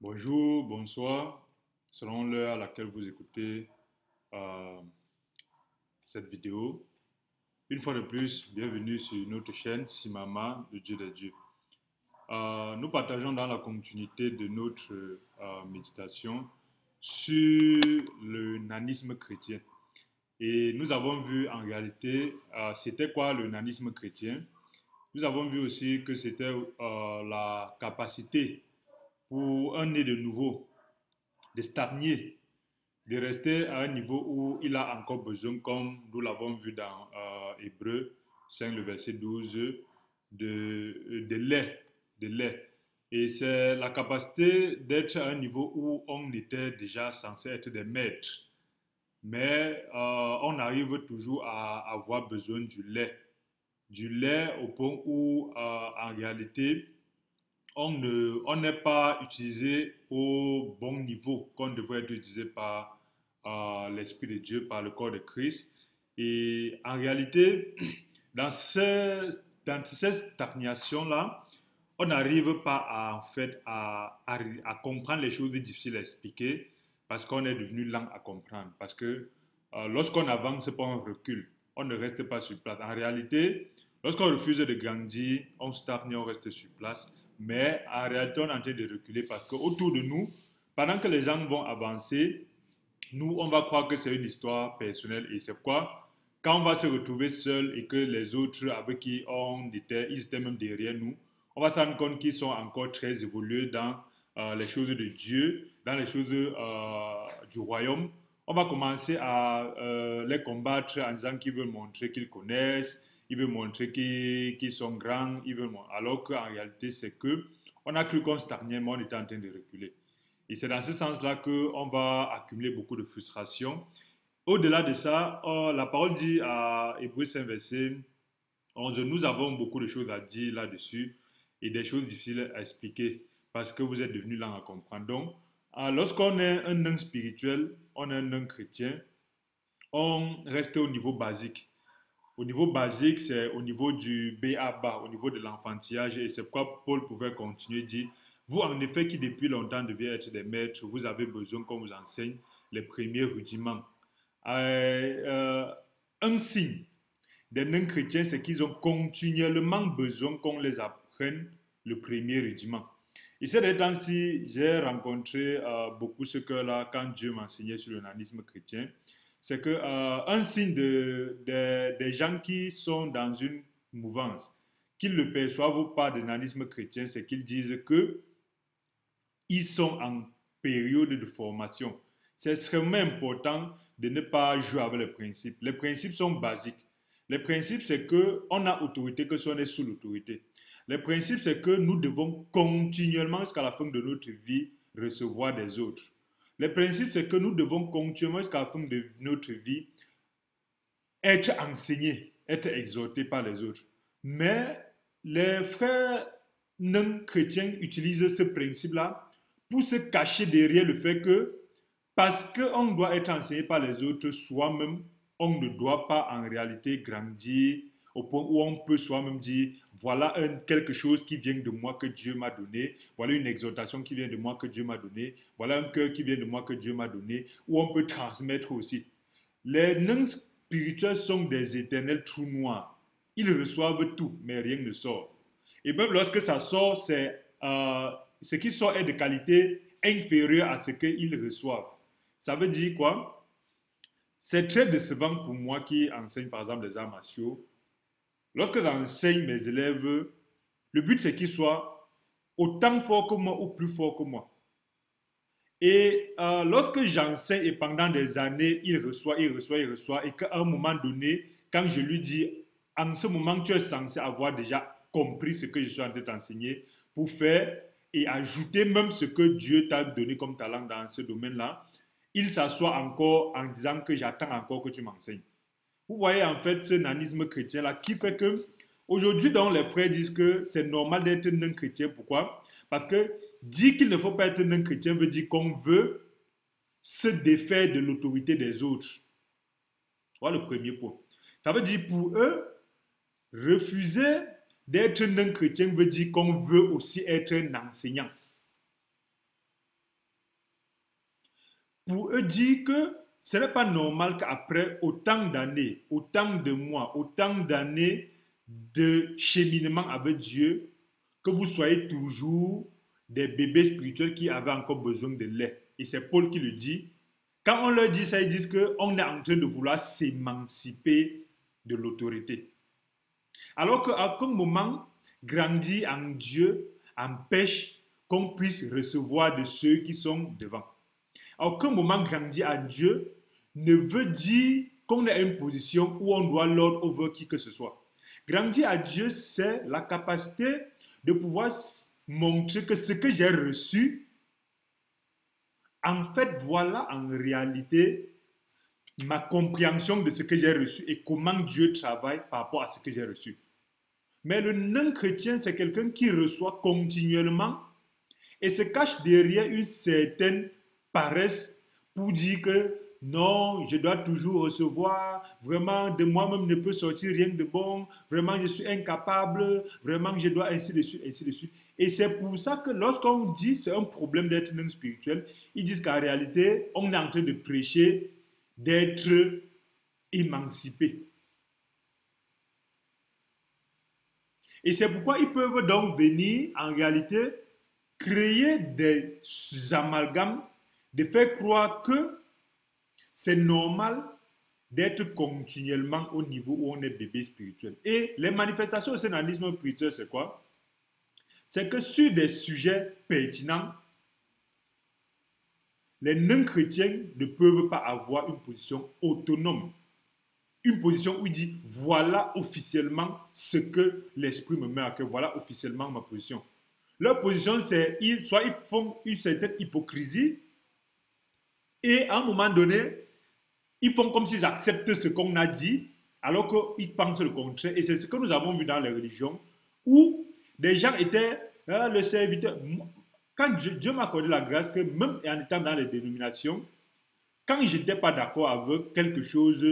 Bonjour, bonsoir, selon l'heure à laquelle vous écoutez euh, cette vidéo. Une fois de plus, bienvenue sur notre chaîne Simama, le Dieu des dieux. Nous partageons dans la continuité de notre méditation sur le nanisme chrétien. Et nous avons vu en réalité, c'était quoi le nanisme chrétien. Nous avons vu aussi que c'était la capacité pour un né de nouveau de stagner, de rester à un niveau où il a encore besoin, comme nous l'avons vu dans Hébreu 5, le verset 12, de lait, de lait. Et c'est la capacité d'être à un niveau où on était déjà censé être des maîtres. Mais on arrive toujours à avoir besoin du lait. Du lait au point où, en réalité, on n'est pas utilisé au bon niveau qu'on devrait être utilisé par l'Esprit de Dieu, par le corps de Christ. Et en réalité, dans cette stagnation-là, on n'arrive pas en fait, à comprendre les choses difficiles à expliquer parce qu'on est devenu lent à comprendre. Parce que lorsqu'on avance, pas on recule. On ne reste pas sur place. En réalité, lorsqu'on refuse de grandir, on stagne, on reste sur place. Mais en réalité, on est en train de reculer parce qu'autour de nous, pendant que les gens vont avancer, nous, on va croire que c'est une histoire personnelle. Et c'est quoi? Quand on va se retrouver seul et que les autres avec qui ils étaient même derrière nous, on va se rendre compte qu'ils sont encore très évolués dans les choses de Dieu, dans les choses du royaume. On va commencer à les combattre en disant qu'ils veulent montrer qu'ils connaissent, ils veulent montrer qu'ils sont grands, alors qu'en réalité, c'est que on a cru qu'on stagnait, mais on était en train de reculer. Et c'est dans ce sens-là qu'on va accumuler beaucoup de frustration. Au-delà de ça, la parole dit à Hébreu 5, verset 11, nous avons beaucoup de choses à dire là-dessus et des choses difficiles à expliquer parce que vous êtes devenus lents à comprendre. Donc, lorsqu'on est un nain spirituel, on est un nain chrétien, on reste au niveau basique. Au niveau basique, c'est au niveau du B à bas, au niveau de l'enfantillage. Et c'est pourquoi Paul pouvait continuer de dire, vous en effet qui depuis longtemps deviez être des maîtres, vous avez besoin qu'on vous enseigne les premiers rudiments. Un signe des non-chrétiens, c'est qu'ils ont continuellement besoin qu'on les apprenne le premier rudiment. Et ces derniers temps-ci, j'ai rencontré beaucoup ce que là, quand Dieu m'enseignait sur le nanisme chrétien, c'est que un signe des gens qui sont dans une mouvance, qu'ils ne perçoivent pas de nanisme chrétien, c'est qu'ils disent que ils sont en période de formation. C'est extrêmement important de ne pas jouer avec les principes. Les principes sont basiques. Les principes, c'est qu'on a autorité que si on est sous l'autorité. Les principes, c'est que nous devons continuellement, jusqu'à la fin de notre vie, recevoir des autres. Les principes, c'est que nous devons continuellement, jusqu'à la fin de notre vie, être enseignés, être exhortés par les autres. Mais les frères non chrétiens utilisent ce principe-là pour se cacher derrière le fait que, parce qu'on doit être enseigné par les autres, soi-même, on ne doit pas en réalité grandir au point où on peut soi-même dire, voilà quelque chose qui vient de moi que Dieu m'a donné, voilà une exhortation qui vient de moi que Dieu m'a donné, voilà un cœur qui vient de moi que Dieu m'a donné, où on peut transmettre aussi. Les non spirituels sont des éternels trous noirs. Ils reçoivent tout, mais rien ne sort. Et même lorsque ça sort, ce qui sort est de qualité inférieure à ce qu'ils reçoivent. Ça veut dire quoi? C'est très décevant pour moi qui enseigne par exemple les arts martiaux. Lorsque j'enseigne mes élèves, le but c'est qu'ils soient autant forts que moi ou plus forts que moi. Et lorsque j'enseigne et pendant des années, il reçoit, et qu'à un moment donné, quand je lui dis, en ce moment, tu es censé avoir déjà compris ce que je suis en train d'enseigner pour faire et ajouter même ce que Dieu t'a donné comme talent dans ce domaine-là, il s'assoit encore en disant que j'attends encore que tu m'enseignes. Vous voyez en fait ce nanisme chrétien-là qui fait que aujourd'hui, donc, les frères disent que c'est normal d'être non chrétien. Pourquoi? Parce que dire qu'il ne faut pas être non chrétien veut dire qu'on veut se défaire de l'autorité des autres. Voilà le premier point. Ça veut dire pour eux, refuser d'être non chrétien veut dire qu'on veut aussi être un enseignant. pour eux dire que ce n'est pas normal qu'après autant d'années, autant de mois, autant d'années de cheminement avec Dieu, que vous soyez toujours des bébés spirituels qui avaient encore besoin de lait. Et c'est Paul qui le dit. Quand on leur dit ça, ils disent qu'on est en train de vouloir s'émanciper de l'autorité. Alors qu'à quel moment grandir en Dieu empêche qu'on puisse recevoir de ceux qui sont devant. À aucun moment grandir à Dieu ne veut dire qu'on est à une position où on doit lord over qui que ce soit. Grandir à Dieu, c'est la capacité de pouvoir montrer que ce que j'ai reçu, en fait, voilà en réalité ma compréhension de ce que j'ai reçu et comment Dieu travaille par rapport à ce que j'ai reçu. Mais le non-chrétien, c'est quelqu'un qui reçoit continuellement et se cache derrière une certaine paresse pour dire que non, je dois toujours recevoir, vraiment de moi-même ne peut sortir rien de bon, vraiment je suis incapable, vraiment je dois ainsi de suite, ainsi de suite. Et c'est pour ça que lorsqu'on dit c'est un problème d'être non spirituel, ils disent qu'en réalité, on est en train de prêcher d'être émancipé. Et c'est pourquoi ils peuvent donc venir en réalité créer des amalgames, de faire croire que c'est normal d'être continuellement au niveau où on est bébé spirituel. Et les manifestations du sénanisme spirituel, c'est quoi? C'est que sur des sujets pertinents, les non-chrétiens ne peuvent pas avoir une position autonome. Une position où il dit, voilà officiellement ce que l'esprit me met à cœur, voilà officiellement ma position. Leur position, c'est soit ils font une certaine hypocrisie et à un moment donné, ils font comme s'ils acceptent ce qu'on a dit alors qu'ils pensent le contraire. Et c'est ce que nous avons vu dans les religions où des gens étaient le serviteur. Quand Dieu m'a accordé la grâce que même en étant dans les dénominations, quand je n'étais pas d'accord avec quelque chose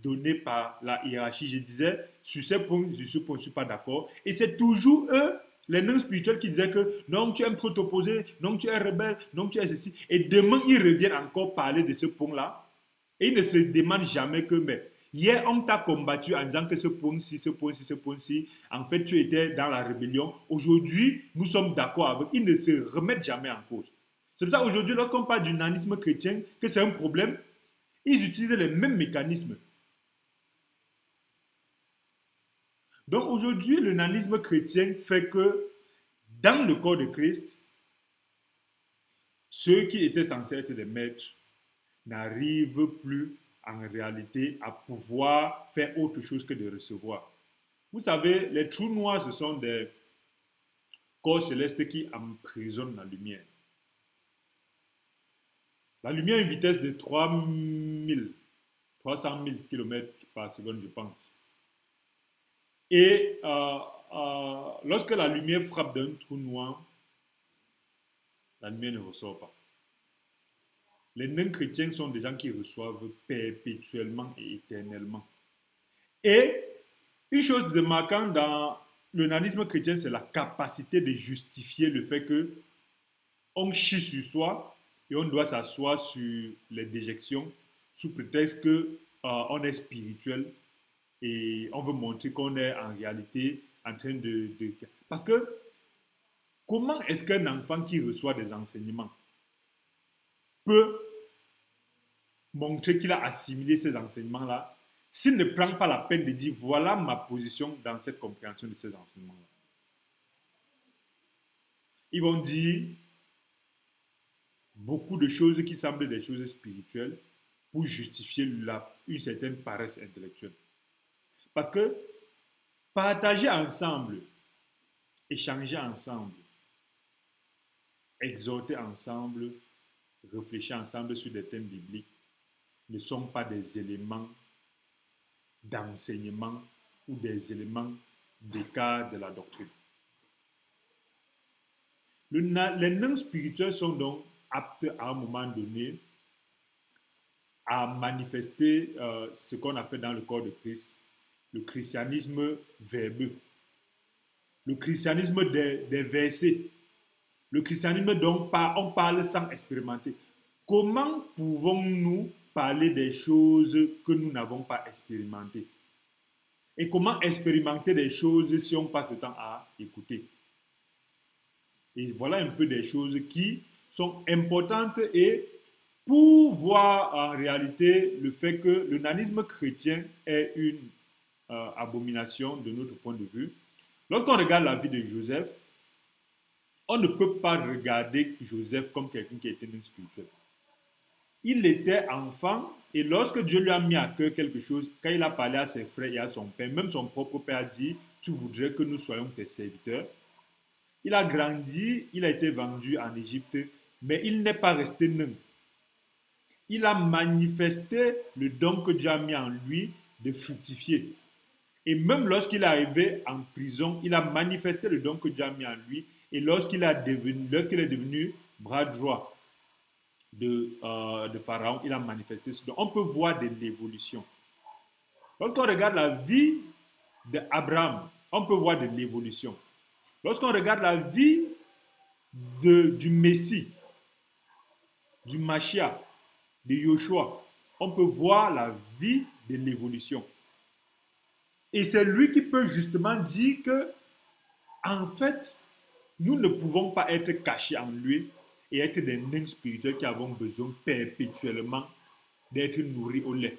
donné par la hiérarchie, je disais sur ce point, je ne suis pas d'accord. Et c'est toujours eux, les non spirituels, qui disaient que non, tu aimes trop t'opposer, non, tu es rebelle, non, tu es ceci. Et demain, ils reviennent encore parler de ce point-là. Et ils ne se demandent jamais que, mais hier, on t'a combattu en disant que ce point-ci, ce point-ci, ce point-ci, en fait, tu étais dans la rébellion. Aujourd'hui, nous sommes d'accord avec. Ils ne se remettent jamais en cause. C'est pour ça qu'aujourd'hui, lorsqu'on parle du nanisme chrétien, que c'est un problème, ils utilisent les mêmes mécanismes. Donc aujourd'hui, le nanisme chrétien fait que dans le corps de Christ, ceux qui étaient censés être des maîtres n'arrivent plus en réalité à pouvoir faire autre chose que de recevoir. Vous savez, les trous noirs, ce sont des corps célestes qui emprisonnent la lumière. La lumière a une vitesse de 300 000 km par seconde, je pense. Et lorsque la lumière frappe d'un trou noir, la lumière ne ressort pas. Les non-chrétiens sont des gens qui reçoivent perpétuellement et éternellement. Et une chose de marquant dans le nanisme chrétien, c'est la capacité de justifier le fait que on chie sur soi et on doit s'asseoir sur les déjections sous prétexte qu'on est spirituel et on veut montrer qu'on est en réalité en train de... Parce que comment est-ce qu'un enfant qui reçoit des enseignements peut montrer qu'il a assimilé ces enseignements-là s'il ne prend pas la peine de dire voilà ma position dans cette compréhension de ces enseignements-là? Ils vont dire beaucoup de choses qui semblent des choses spirituelles pour justifier une certaine paresse intellectuelle. Parce que partager ensemble, échanger ensemble, exhorter ensemble, réfléchir ensemble sur des thèmes bibliques ne sont pas des éléments d'enseignement ou des éléments d'écart de la doctrine. Les non spirituels sont donc aptes à un moment donné à manifester ce qu'on appelle dans le corps de Christ le christianisme verbeux, le christianisme des versets, le christianisme dont on parle sans expérimenter. Comment pouvons-nous parler des choses que nous n'avons pas expérimentées? Et comment expérimenter des choses si on passe le temps à écouter? Et voilà un peu des choses qui sont importantes et pour voir en réalité le fait que le nanisme chrétien est une abomination de notre point de vue. Lorsqu'on regarde la vie de Joseph, on ne peut pas regarder Joseph comme quelqu'un qui était un spirituel. Il était enfant et lorsque Dieu lui a mis à cœur quelque chose, quand il a parlé à ses frères et à son père, même son propre père a dit, tu voudrais que nous soyons tes serviteurs. Il a grandi, il a été vendu en Égypte, mais il n'est pas resté nain. Il a manifesté le don que Dieu a mis en lui de fructifier. Et même lorsqu'il est arrivé en prison, il a manifesté le don que Dieu a mis en lui. Et lorsqu'il est devenu bras droit de Pharaon, il a manifesté ce don. On peut voir de l'évolution. Lorsqu'on regarde la vie d'Abraham, on peut voir de l'évolution. Lorsqu'on regarde la vie du Messie, du Mashiach, de Yoshua, on peut voir la vie de l'évolution. Et c'est lui qui peut justement dire que, en fait, nous ne pouvons pas être cachés en lui et être des nains spirituels qui avons besoin perpétuellement d'être nourris au lait.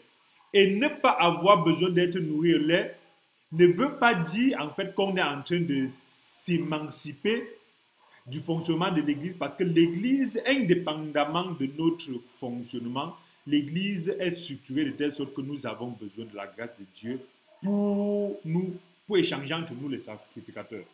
Et ne pas avoir besoin d'être nourris au lait ne veut pas dire en fait qu'on est en train de s'émanciper du fonctionnement de l'Église parce que l'Église, indépendamment de notre fonctionnement, l'Église est structurée de telle sorte que nous avons besoin de la grâce de Dieu pour échanger entre nous les sacrificateurs.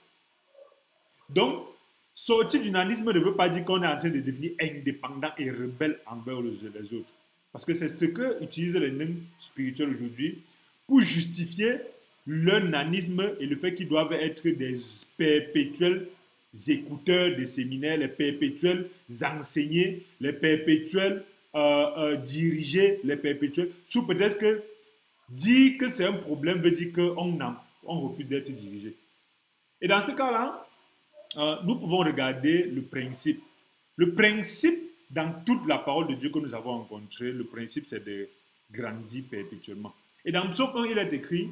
Donc, sortir du nanisme ne veut pas dire qu'on est en train de devenir indépendant et rebelle envers les autres. Parce que c'est ce que utilisent les nains spirituels aujourd'hui pour justifier leur nanisme et le fait qu'ils doivent être des perpétuels écouteurs des séminaires, les perpétuels enseignés, les perpétuels dirigés, les perpétuels, sous peut-être que dire que c'est un problème veut dire qu'on refuse d'être dirigé. Et dans ce cas-là, nous pouvons regarder le principe. Le principe, dans toute la parole de Dieu que nous avons rencontrée, le principe, c'est de grandir perpétuellement. Et dans Psaume 1, il est écrit,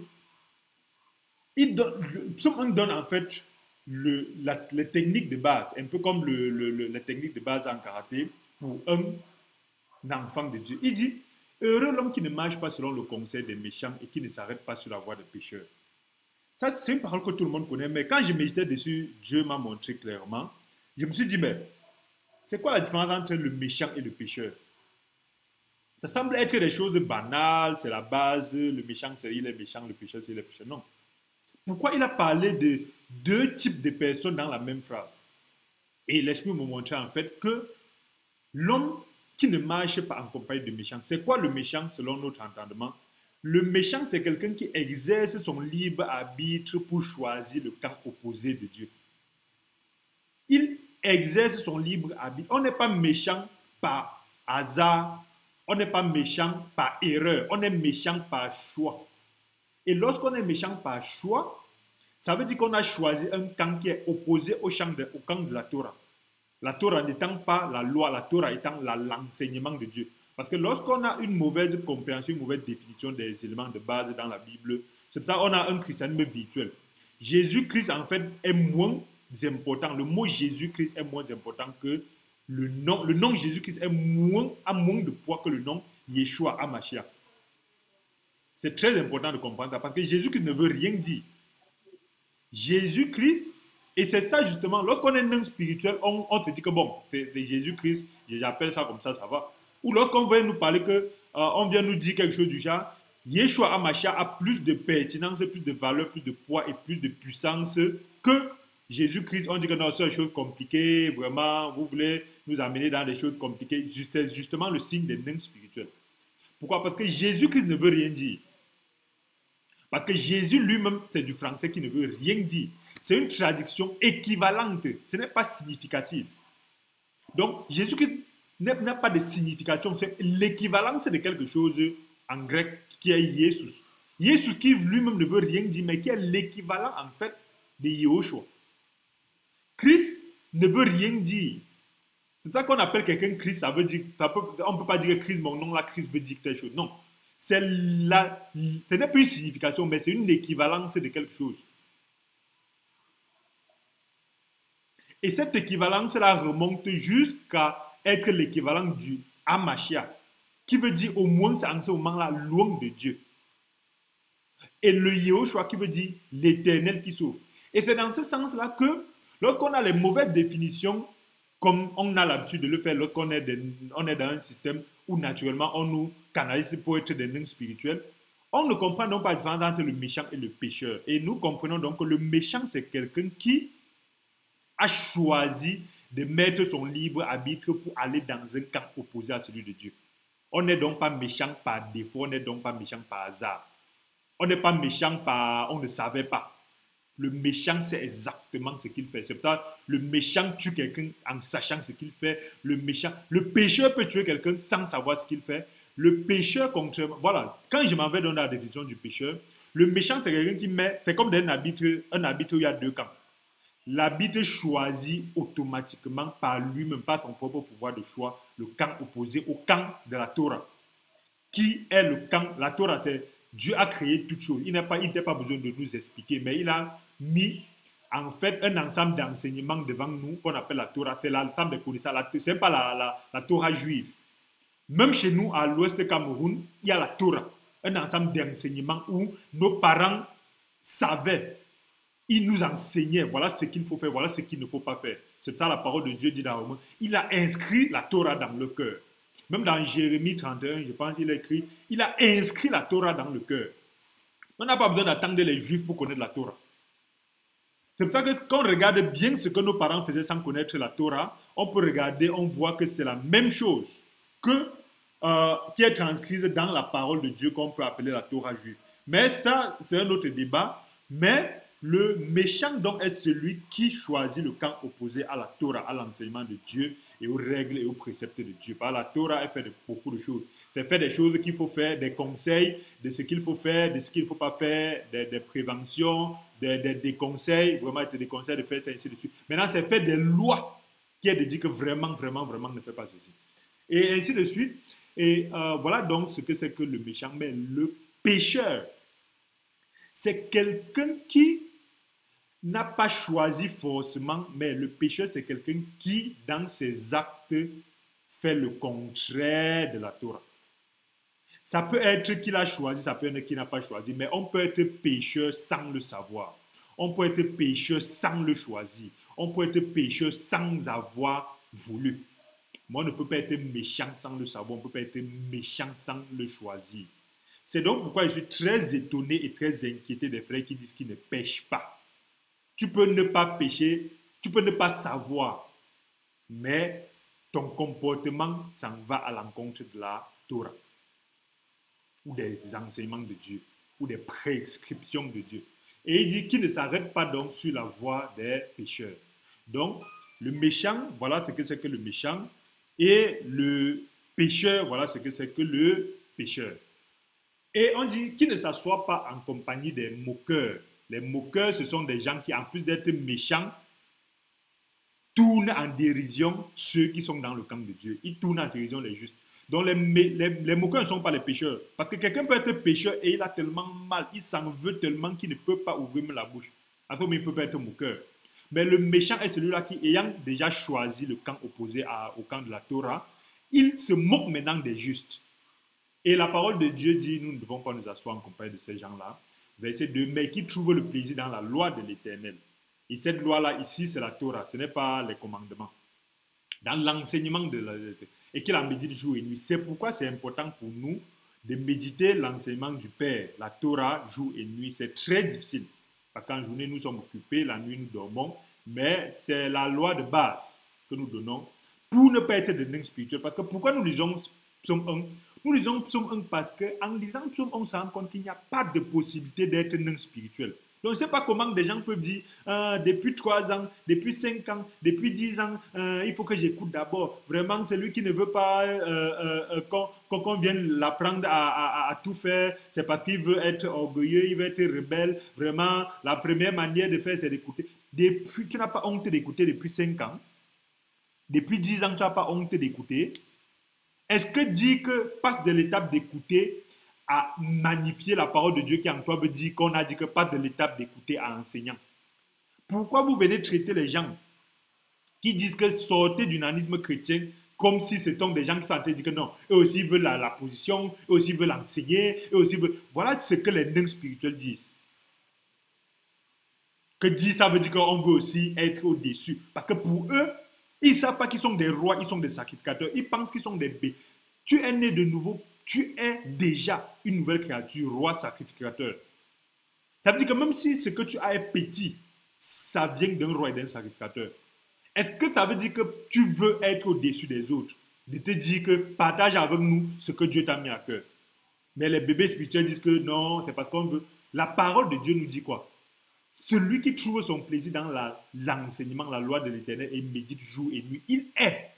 Psaume 1 donne en fait les techniques de base, un peu comme les techniques de base en karaté pour un enfant de Dieu. Il dit, heureux l'homme qui ne marche pas selon le conseil des méchants et qui ne s'arrête pas sur la voie des pécheurs. Ça, c'est une parole que tout le monde connaît, mais quand je méditais dessus, Dieu m'a montré clairement. Je me suis dit, mais c'est quoi la différence entre le méchant et le pécheur? Ça semble être des choses banales, c'est la base, le méchant, c'est il est méchant, le pécheur, c'est il est pécheur. Non. Pourquoi il a parlé de deux types de personnes dans la même phrase? Et l'Esprit me montrait en fait que l'homme qui ne marche pas en compagnie de méchants, c'est quoi le méchant selon notre entendement? Le méchant, c'est quelqu'un qui exerce son libre arbitre pour choisir le camp opposé de Dieu. Il exerce son libre arbitre. On n'est pas méchant par hasard, on n'est pas méchant par erreur, on est méchant par choix. Et lorsqu'on est méchant par choix, ça veut dire qu'on a choisi un camp qui est opposé au camp de la Torah. La Torah n'étant pas la loi, la Torah étant l'enseignement de Dieu. Parce que lorsqu'on a une mauvaise compréhension, une mauvaise définition des éléments de base dans la Bible, c'est pour ça qu'on a un christianisme virtuel. Jésus-Christ, en fait, est moins important. Le mot Jésus-Christ est moins important que le nom. Le nom Jésus-Christ a moins de poids que le nom Yeshua HaMashiach. C'est très important de comprendre ça parce que Jésus-Christ ne veut rien dire. Jésus-Christ, et c'est ça justement, lorsqu'on est un spirituel, on te dit que bon, c'est Jésus-Christ, j'appelle ça comme ça va. Ou lorsqu'on vient nous parler on vient nous dire quelque chose du genre, Yeshua HaMashiach a plus de pertinence, plus de valeur, plus de poids et plus de puissance que Jésus-Christ. On dit que non, c'est des choses compliquées, vraiment, vous voulez nous amener dans des choses compliquées. C'est justement le signe des nains spirituels. Pourquoi? Parce que Jésus-Christ ne veut rien dire. Parce que Jésus lui-même, c'est du français qui ne veut rien dire. C'est une traduction équivalente. Ce n'est pas significatif. Donc, Jésus-Christ n'a pas de signification. C'est l'équivalence de quelque chose en grec qui est Jésus. Jésus qui lui-même ne veut rien dire, mais qui est l'équivalent en fait de Yehoshua. Christ ne veut rien dire. C'est ça qu'on appelle quelqu'un Christ, ça veut dire, on ne peut pas dire Christ, mon nom, la Christ veut dire quelque chose. Non. Ce n'est plus une signification, mais c'est une équivalence de quelque chose. Et cette équivalence-là remonte jusqu'à être l'équivalent du Hamashia, qui veut dire au moins c'est en ce moment-là loin de Dieu. Et le Yehoshua qui veut dire l'éternel qui sauve. Et c'est dans ce sens-là que lorsqu'on a les mauvaises définitions, comme on a l'habitude de le faire lorsqu'on est, on est dans un système où naturellement on nous canalise pour être des nains spirituels, on ne comprend donc pas la différence entre le méchant et le pécheur. Et nous comprenons donc que le méchant, c'est quelqu'un qui a choisi de mettre son libre arbitre pour aller dans un camp opposé à celui de Dieu. On n'est donc pas méchant par défaut, on n'est donc pas méchant par hasard. On n'est pas méchant par on ne savait pas. Le méchant sait exactement ce qu'il fait. C'est pour ça que le méchant tue quelqu'un en sachant ce qu'il fait. Le pécheur peut tuer quelqu'un sans savoir ce qu'il fait. Le pécheur, contrairement, voilà, quand je m'en vais dans la définition du pécheur, le méchant, c'est quelqu'un qui met, c'est comme un arbitre où il y a deux camps. L'arbitre choisit automatiquement par lui-même, par son propre pouvoir de choix, le camp opposé au camp de la Torah. Qui est le camp? La Torah, c'est Dieu a créé toute chose. Il n'a pas besoin de nous expliquer, mais il a mis en fait un ensemble d'enseignements devant nous qu'on appelle la Torah. C'est l'ensemble des connaissances. Ce n'est pas la Torah juive. Même chez nous, à l'ouest du Cameroun, il y a la Torah. Un ensemble d'enseignements où nos parents savaient. Ils nous enseignaient, voilà ce qu'il faut faire, voilà ce qu'il ne faut pas faire. C'est ça la parole de Dieu dit dans Romains. Il a inscrit la Torah dans le cœur. Même dans Jérémie 31, je pense qu'il a écrit, il a inscrit la Torah dans le cœur. On n'a pas besoin d'attendre les Juifs pour connaître la Torah. C'est pour ça que quand on regarde bien ce que nos parents faisaient sans connaître la Torah, on peut regarder, on voit que c'est la même chose qui est transcrite dans la parole de Dieu qu'on peut appeler la Torah juive. Mais ça, c'est un autre débat. Mais le méchant donc est celui qui choisit le camp opposé à la Torah, à l'enseignement de Dieu et aux règles et aux préceptes de Dieu. Par la Torah, elle fait beaucoup de choses. Elle fait des choses qu'il faut faire, des conseils de ce qu'il faut faire, de ce qu'il ne faut pas faire, des préventions, des conseils, vraiment des conseils de faire ça, ainsi de suite. Maintenant, c'est fait des lois qui est de dire que vraiment, vraiment, vraiment ne fait pas ceci. Et ainsi de suite. Et voilà donc ce que c'est que le méchant. Mais le pécheur, c'est quelqu'un qui n'a pas choisi forcément, mais le pécheur, c'est quelqu'un qui, dans ses actes, fait le contraire de la Torah. Ça peut être qu'il a choisi, ça peut être qu'il n'a pas choisi, mais on peut être pécheur sans le savoir. On peut être pécheur sans le choisir. On peut être pécheur sans avoir voulu. Moi, on ne peut pas être méchant sans le savoir, on ne peut pas être méchant sans le choisir. C'est donc pourquoi je suis très étonné et très inquiété des frères qui disent qu'ils ne pêchent pas. Tu peux ne pas pécher, tu peux ne pas savoir, mais ton comportement s'en va à l'encontre de la Torah, ou des enseignements de Dieu, ou des prescriptions de Dieu. Et il dit qu'il ne s'arrête pas donc sur la voie des pécheurs. Donc, le méchant, voilà ce que c'est que le méchant, et le pécheur, voilà ce que c'est que le pécheur. Et on dit qu'il ne s'assoit pas en compagnie des moqueurs. Les moqueurs, ce sont des gens qui, en plus d'être méchants, tournent en dérision ceux qui sont dans le camp de Dieu. Ils tournent en dérision les justes. Donc les moqueurs ne sont pas les pécheurs. Parce que quelqu'un peut être pécheur et il a tellement mal, il s'en veut tellement qu'il ne peut pas ouvrir la bouche. En fait, il ne peut pas être moqueur. Mais le méchant est celui-là qui, ayant déjà choisi le camp opposé au camp de la Torah, il se moque maintenant des justes. Et la parole de Dieu dit, nous ne devons pas nous asseoir en compagnie de ces gens-là. Verset 2, mais qui trouvent le plaisir dans la loi de l'Éternel. Et cette loi-là, ici, c'est la Torah, ce n'est pas les commandements. Dans l'enseignement de la et qu'il la médite jour et nuit. C'est pourquoi c'est important pour nous de méditer l'enseignement du Père, la Torah, jour et nuit. C'est très difficile. Parce qu'en journée, nous sommes occupés, la nuit, nous dormons. Mais c'est la loi de base que nous donnons pour ne pas être des nains spirituels. Parce que pourquoi nous lisons Psaume 1? Nous lisons Psaume 1 parce qu'en lisant Psaume 1, on se rend compte qu'il n'y a pas de possibilité d'être nain spirituel. Donc, je ne sais pas comment des gens peuvent dire depuis 3 ans, depuis 5 ans, depuis 10 ans, il faut que j'écoute d'abord. Vraiment, celui qui ne veut pas qu'on vienne l'apprendre à tout faire, c'est parce qu'il veut être orgueilleux, il veut être rebelle. Vraiment, la première manière de faire, c'est d'écouter. Tu n'as pas honte d'écouter depuis 5 ans. Depuis 10 ans, tu n'as pas honte d'écouter. Est-ce que dire que passe de l'étape d'écouter à magnifier la parole de Dieu qui est en toi veut dire qu'on a dit que passe de l'étape d'écouter à enseignant? Pourquoi vous venez traiter les gens qui disent que sortez du nanisme chrétien comme si c'était des gens qui sont en train de dire que non, eux aussi veulent la position, eux aussi veulent enseigner, eux aussi veulent... Voilà ce que les nains spirituels disent. Que dire ça veut dire qu'on veut aussi être au-dessus. Parce que pour eux, ils ne savent pas qu'ils sont des rois, ils sont des sacrificateurs. Ils pensent qu'ils sont des bébés. Tu es né de nouveau, tu es déjà une nouvelle créature, roi sacrificateur. Ça veut dire que même si ce que tu as est petit, ça vient d'un roi et d'un sacrificateur. Est-ce que ça veut dire que tu veux être au-dessus des autres? De te dire que partage avec nous ce que Dieu t'a mis à cœur. Mais les bébés spirituels disent que non, c'est parce qu'on veut. La parole de Dieu nous dit quoi? Celui qui trouve son plaisir dans l'enseignement, la loi de l'Éternel et médite jour et nuit, il est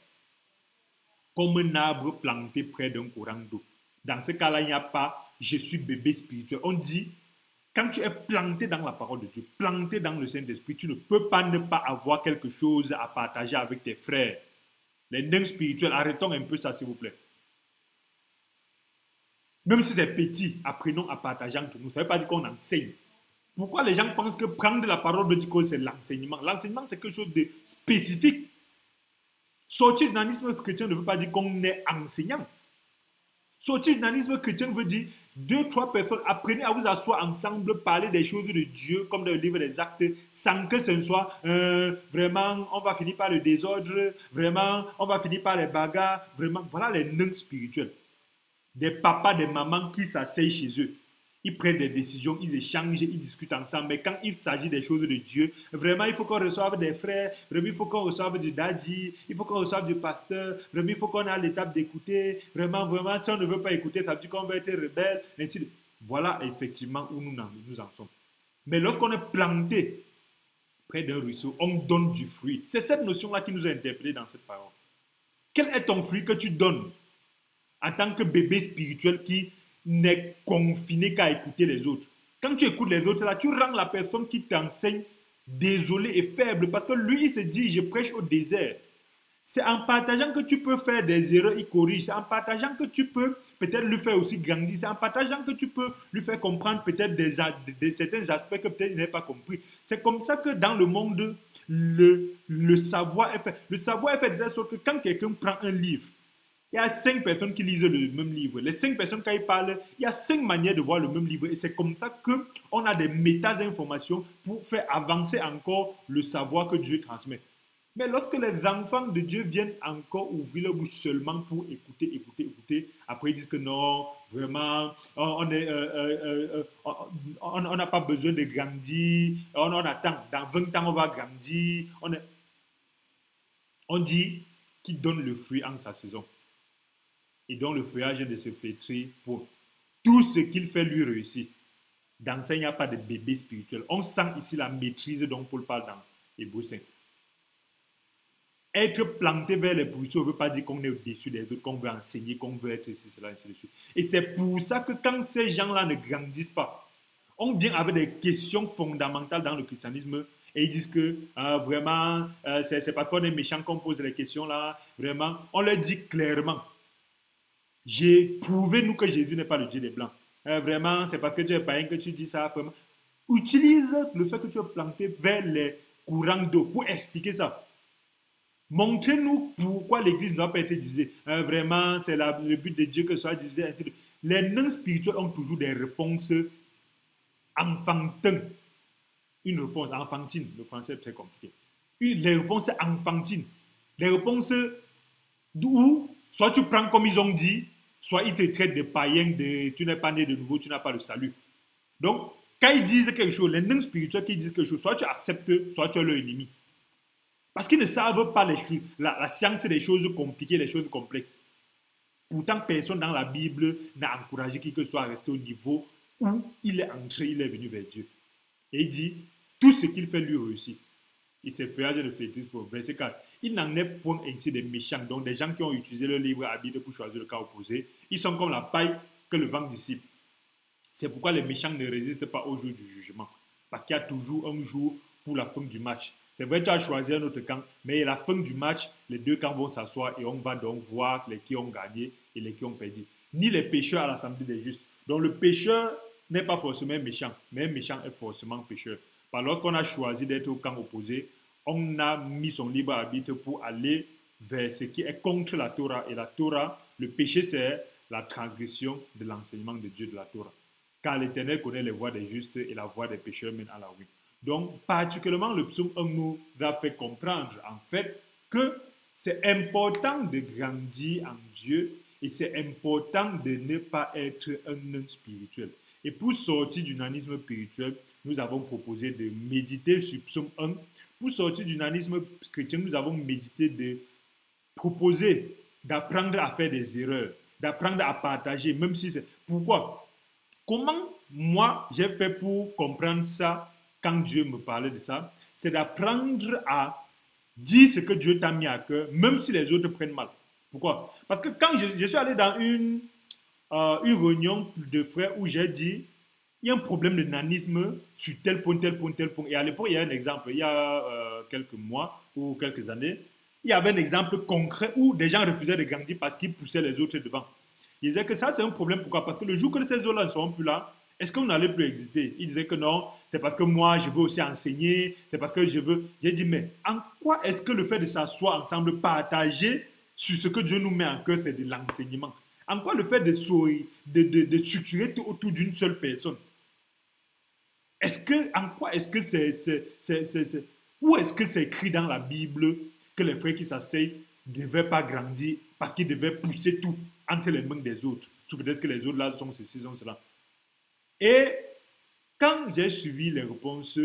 comme un arbre planté près d'un courant d'eau. Dans ce cas-là, il n'y a pas je suis bébé spirituel. On dit, quand tu es planté dans la parole de Dieu, planté dans le Saint-Esprit, tu ne peux pas ne pas avoir quelque chose à partager avec tes frères. Les nains spirituels, arrêtons un peu ça, s'il vous plaît. Même si c'est petit, apprenons à partager entre nous. Ça ne veut pas dire qu'on enseigne. Pourquoi les gens pensent que prendre la parole veut dire que c'est l'enseignement? L'enseignement, c'est quelque chose de spécifique. Sortir du nanisme chrétien ne veut pas dire qu'on est enseignant. Sortir du nanisme chrétien veut dire 2-3 personnes, apprenez à vous asseoir ensemble, parler des choses de Dieu, comme dans le livre des Actes, sans que ce soit vraiment, on va finir par le désordre, vraiment, on va finir par les bagarres, vraiment. Voilà les nains spirituels. Des papas, des mamans qui s'asseyent chez eux. Ils prennent des décisions, ils échangent, ils discutent ensemble. Mais quand il s'agit des choses de Dieu, vraiment, il faut qu'on reçoive des frères, vraiment, il faut qu'on reçoive du daddy, il faut qu'on reçoive du pasteur, vraiment, il faut qu'on ait l'étape d'écouter. Vraiment, vraiment, si on ne veut pas écouter, ça veut dire qu'on va être rebelle. Voilà effectivement où nous en sommes. Mais lorsqu'on est planté près d'un ruisseau, on donne du fruit. C'est cette notion-là qui nous a interpellés dans cette parole. Quel est ton fruit que tu donnes en tant que bébé spirituel qui n'est confiné qu'à écouter les autres? Quand tu écoutes les autres, là, tu rends la personne qui t'enseigne désolée et faible parce que lui, il se dit, je prêche au désert. C'est en partageant que tu peux faire des erreurs, il corrige. C'est en partageant que tu peux peut-être lui faire aussi grandir. C'est en partageant que tu peux lui faire comprendre peut-être certains aspects que peut-être il n'a pas compris. C'est comme ça que dans le monde, le savoir est fait. Le savoir est fait de telle sorte que quand quelqu'un prend un livre, il y a 5 personnes qui lisent le même livre. Les 5 personnes, quand ils parlent, il y a 5 manières de voir le même livre. Et c'est comme ça qu'on a des méta-informations pour faire avancer encore le savoir que Dieu transmet. Mais lorsque les enfants de Dieu viennent encore ouvrir leur bouche seulement pour écouter, après ils disent que non, vraiment, on n'a pas besoin de grandir, on attend, dans 20 ans on va grandir. On dit qu'il donne le fruit en sa saison. Et donc le feuillage est de se flétrir pour tout ce qu'il fait lui réussir. Dans ça, il n'y a pas de bébé spirituel. On sent ici la maîtrise dont Paul parle dans Hébreux 5. Être planté vers les ruisseaux ne veut pas dire qu'on est au-dessus des autres, qu'on veut enseigner, qu'on veut être ceci, cela, ainsi de suite. Et c'est pour ça que quand ces gens-là ne grandissent pas, on vient avec des questions fondamentales dans le christianisme et ils disent que vraiment, c'est parce qu'on est méchant qu'on pose les questions là. Vraiment, on leur dit clairement, prouvez-nous que Jésus n'est pas le Dieu des Blancs. Vraiment, c'est parce que tu es païen que tu dis ça. Vraiment. Utilise le fait que tu es planté vers les courants d'eau pour expliquer ça. Montrez-nous pourquoi l'Église ne doit pas être divisée. Vraiment, c'est le but de Dieu que ce soit divisé. Les nains spirituels ont toujours des réponses enfantines. Une réponse enfantine. Le français est très compliqué. Les réponses enfantines. Les réponses où soit tu prends comme ils ont dit, soit ils te traitent de païen, tu n'es pas né de nouveau, tu n'as pas le salut. Donc, quand ils disent quelque chose, les nains spirituels qui disent quelque chose, soit tu acceptes, soit tu es leur ennemi. Parce qu'ils ne savent pas les choses. La science, c'est des choses compliquées, des choses complexes. Pourtant, personne dans la Bible n'a encouragé qui que ce soit à rester au niveau où il est entré, il est venu vers Dieu. Et il dit, tout ce qu'il fait lui réussit. Il s'est fait de flétrir pour verset 4. Il n'en est point ainsi des méchants, donc des gens qui ont utilisé leur libre arbitre pour choisir le cas opposé. Ils sont comme la paille que le vent dissipe. C'est pourquoi les méchants ne résistent pas au jour du jugement. Parce qu'il y a toujours un jour pour la fin du match. C'est vrai, tu as choisi un autre camp, mais à la fin du match, les deux camps vont s'asseoir et on va donc voir les qui ont gagné et les qui ont perdu. Ni les pécheurs à l'Assemblée des justes. Donc le pécheur n'est pas forcément méchant, mais un méchant est forcément pécheur. Lorsqu'on a choisi d'être au camp opposé, on a mis son libre arbitre pour aller vers ce qui est contre la Torah. Et la Torah, le péché, c'est la transgression de l'enseignement de Dieu de la Torah. Car l'Éternel connaît les voies des justes et la voie des pécheurs mène à la ruine. Donc, particulièrement, le psaume 1 nous a fait comprendre, en fait, que c'est important de grandir en Dieu et c'est important de ne pas être un nain spirituel. Et pour sortir du nanisme spirituel, nous avons proposé de méditer sur psaume 1. Pour sortir du nanisme chrétien, nous avons médité de proposer d'apprendre à faire des erreurs, d'apprendre à partager, même si c'est... Pourquoi? Comment moi j'ai fait pour comprendre ça quand Dieu me parlait de ça? C'est d'apprendre à dire ce que Dieu t'a mis à cœur, même si les autres prennent mal. Pourquoi? Parce que quand je suis allé dans une réunion de frères où j'ai dit, il y a un problème de nanisme sur tel point, tel point, tel point. Et à l'époque, il y a un exemple, il y a quelques mois ou quelques années, il y avait un exemple concret où des gens refusaient de grandir parce qu'ils poussaient les autres devant. Ils disaient que ça, c'est un problème. Pourquoi? Parce que le jour que ces autres-là ne seront plus là, est-ce qu'on n'allait plus exister? Ils disaient que non, c'est parce que moi, je veux aussi enseigner, c'est parce que je veux... J'ai dit, mais en quoi est-ce que le fait de s'asseoir ensemble, partager sur ce que Dieu nous met en cœur, c'est de l'enseignement? En quoi le fait de structurer autour d'une seule personne? En quoi est-ce que où est-ce que c'est écrit dans la Bible que les frères qui s'asseyent ne devaient pas grandir parce qu'ils devaient pousser tout entre les mains des autres, sous peut-être que les autres là sont ceci, sont cela. Et quand j'ai suivi les réponses,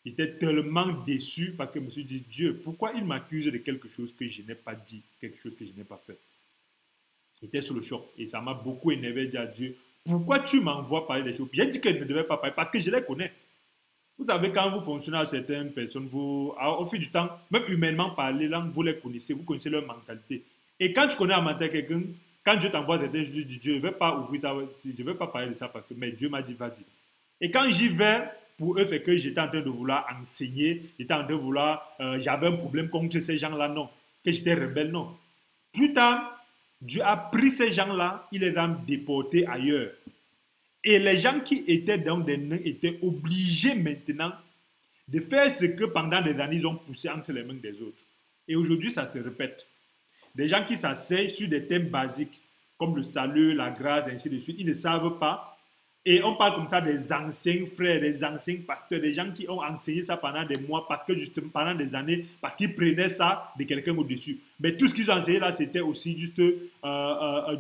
j'étais tellement déçu parce que je me suis dit, Dieu, pourquoi il m'accuse de quelque chose que je n'ai pas dit, quelque chose que je n'ai pas fait? J'étais sous le choc et ça m'a beaucoup énervé de dire à Dieu, pourquoi tu m'envoies parler des choses? J'ai dit que je ne devais pas parler parce que je les connais. Vous savez, quand vous fonctionnez à certaines personnes, au fil du temps, même humainement parler, là, vous les connaissez, vous connaissez leur mentalité. Et quand tu connais la mentalité de quelqu'un, quand Dieu t'envoie des choses, je dis, Dieu, je ne vais pas ouvrir ça, je ne vais pas parler de ça parce que mais Dieu m'a dit, vas-y. Et quand j'y vais, pour eux, c'est que j'étais en train de vouloir enseigner, j'étais en train de vouloir, j'avais un problème contre ces gens-là, non. Que j'étais rebelle, non. Plus tard, Dieu a pris ces gens-là, il les a déportés ailleurs. Et les gens qui étaient donc des nains étaient obligés maintenant de faire ce que pendant des années ils ont poussé entre les mains des autres. Et aujourd'hui, ça se répète. Des gens qui s'asseyent sur des thèmes basiques, comme le salut, la grâce, et ainsi de suite, ils ne savent pas. Et on parle comme ça des anciens frères, des anciens pasteurs, des gens qui ont enseigné ça pendant des mois, parce que justement pendant des années, parce qu'ils prenaient ça de quelqu'un au-dessus. Mais tout ce qu'ils ont enseigné là, c'était aussi juste entre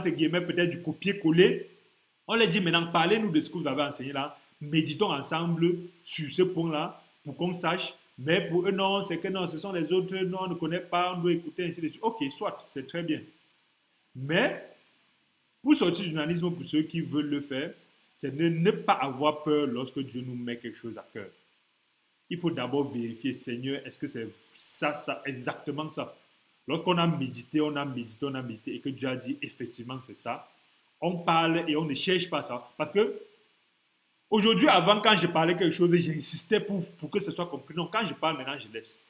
guillemets, peut-être du copier-coller. On leur dit maintenant, parlez-nous de ce que vous avez enseigné là, méditons ensemble sur ce point-là, pour qu'on sache. Mais pour eux, non, c'est que non, ce sont les autres, non, on ne connaît pas, on doit écouter, ainsi de suite. Ok, soit, c'est très bien. Mais, pour sortir du nanisme, pour ceux qui veulent le faire, c'est de ne pas avoir peur lorsque Dieu nous met quelque chose à cœur. Il faut d'abord vérifier, Seigneur, est-ce que c'est ça, exactement ça? Lorsqu'on a médité, on a médité, on a médité, et que Dieu a dit, effectivement, c'est ça, on parle et on ne cherche pas ça. Parce que, aujourd'hui, avant, quand je parlais quelque chose, j'insistais pour que ce soit compris. Non, quand je parle maintenant, je laisse.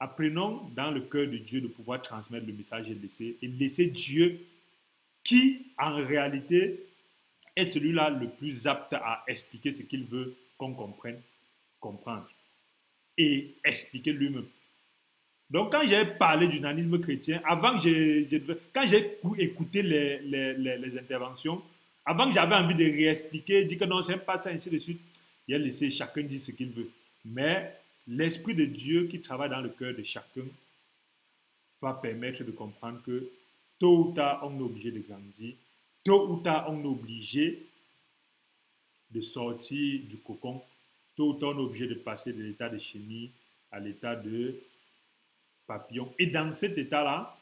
Apprenons dans le cœur de Dieu de pouvoir transmettre le message et laisser Dieu qui, en réalité, est celui-là le plus apte à expliquer ce qu'il veut qu'on comprenne, comprendre et expliquer lui-même. Donc, quand j'ai parlé du nanisme chrétien, quand j'ai écouté les interventions, avant que j'avais envie de réexpliquer, dire que non, c'est pas ça, ainsi de suite, j'ai laissé chacun dire ce qu'il veut. Mais l'Esprit de Dieu qui travaille dans le cœur de chacun va permettre de comprendre que tôt ou tard, on est obligé de grandir. Tôt ou tard, on est obligé de sortir du cocon. Tôt ou tard, on est obligé de passer de l'état de chenille à l'état de papillon. Et dans cet état-là,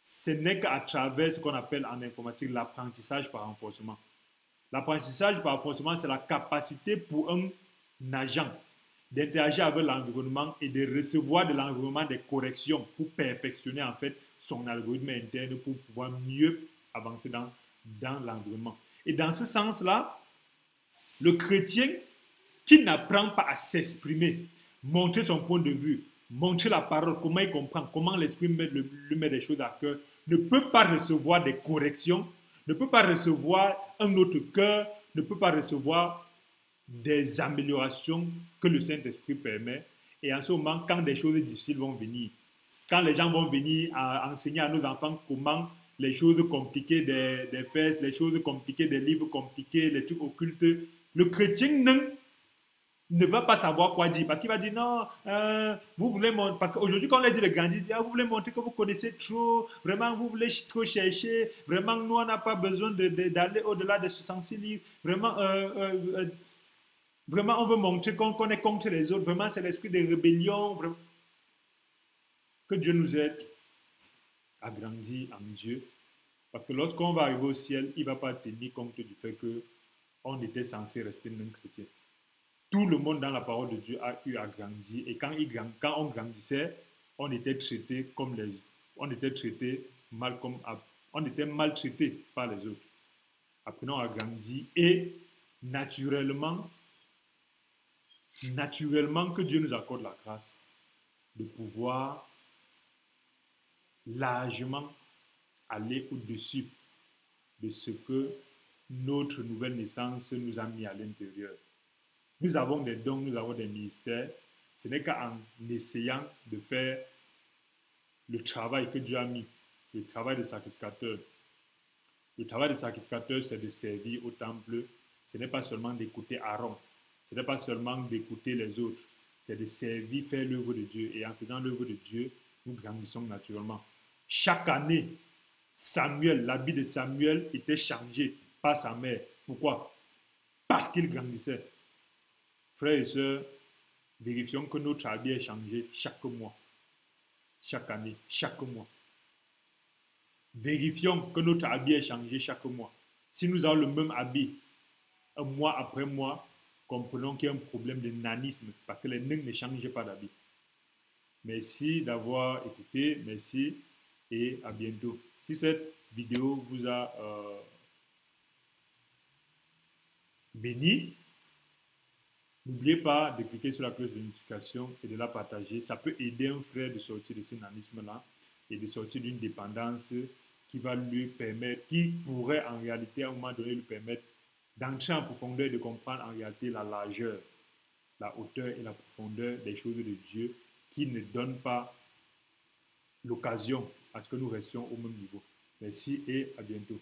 ce n'est qu'à travers ce qu'on appelle en informatique l'apprentissage par renforcement. L'apprentissage par renforcement, c'est la capacité pour un agent d'interagir avec l'environnement et de recevoir de l'environnement des corrections pour perfectionner en fait son algorithme interne pour pouvoir mieux avancer dans l'environnement. Et dans ce sens-là, le chrétien qui n'apprend pas à s'exprimer, montrer son point de vue, montrer la parole, comment il comprend, comment l'esprit lui met des choses à cœur, ne peut pas recevoir des corrections, ne peut pas recevoir un autre cœur, ne peut pas recevoir des améliorations que le Saint-Esprit permet. Et en ce moment, quand des choses difficiles vont venir, quand les gens vont venir à enseigner à nos enfants comment les choses compliquées des fesses, les choses compliquées des livres compliqués, les trucs occultes, le chrétien ne va pas savoir quoi dire. Parce qu'il va dire non, vous voulez montrer. Parce qu'aujourd'hui, quand on a dit le grandir, ah, vous voulez montrer que vous connaissez trop, vraiment, vous voulez trop chercher, vraiment, nous, on n'a pas besoin d'aller au-delà de 66 livres, vraiment, vraiment, on veut montrer qu'on est contre les autres, vraiment, c'est l'esprit de rébellion. Vraiment. Que Dieu nous aide à grandir en Dieu. Parce que lorsqu'on va arriver au ciel, il ne va pas tenir compte du fait qu'on était censé rester non chrétien. Tout le monde dans la parole de Dieu a eu à grandir. Et quand on grandissait, on était traité comme les autres. On était traité mal comme on était maltraité par les autres. Apprenons à grandir et naturellement que Dieu nous accorde la grâce de pouvoir largement aller au-dessus de ce que notre nouvelle naissance nous a mis à l'intérieur. Nous avons des dons, nous avons des ministères. Ce n'est qu'en essayant de faire le travail que Dieu a mis, le travail de sacrificateur. Le travail de sacrificateur, c'est de servir au temple. Ce n'est pas seulement d'écouter Aaron. Ce n'est pas seulement d'écouter les autres. C'est de servir, faire l'œuvre de Dieu. Et en faisant l'œuvre de Dieu, nous grandissons naturellement. Chaque année, l'habit de Samuel était changé par sa mère. Pourquoi? Parce qu'il grandissait. Frères et sœurs, vérifions que notre habit est changé chaque mois, chaque année, chaque mois. Vérifions que notre habit est changé chaque mois. Si nous avons le même habit, un mois après mois, comprenons qu'il y a un problème de nanisme, parce que les nains ne changent pas d'habit. Merci d'avoir écouté, merci et à bientôt. Si cette vidéo vous a béni, n'oubliez pas de cliquer sur la cloche de notification et de la partager. Ça peut aider un frère de sortir de ce nanisme-là et de sortir d'une dépendance qui va lui permettre, qui pourrait en réalité à un moment donné lui permettre d'entrer en profondeur et de comprendre en réalité la largeur, la hauteur et la profondeur des choses de Dieu qui ne donnent pas l'occasion à ce que nous restions au même niveau. Merci et à bientôt.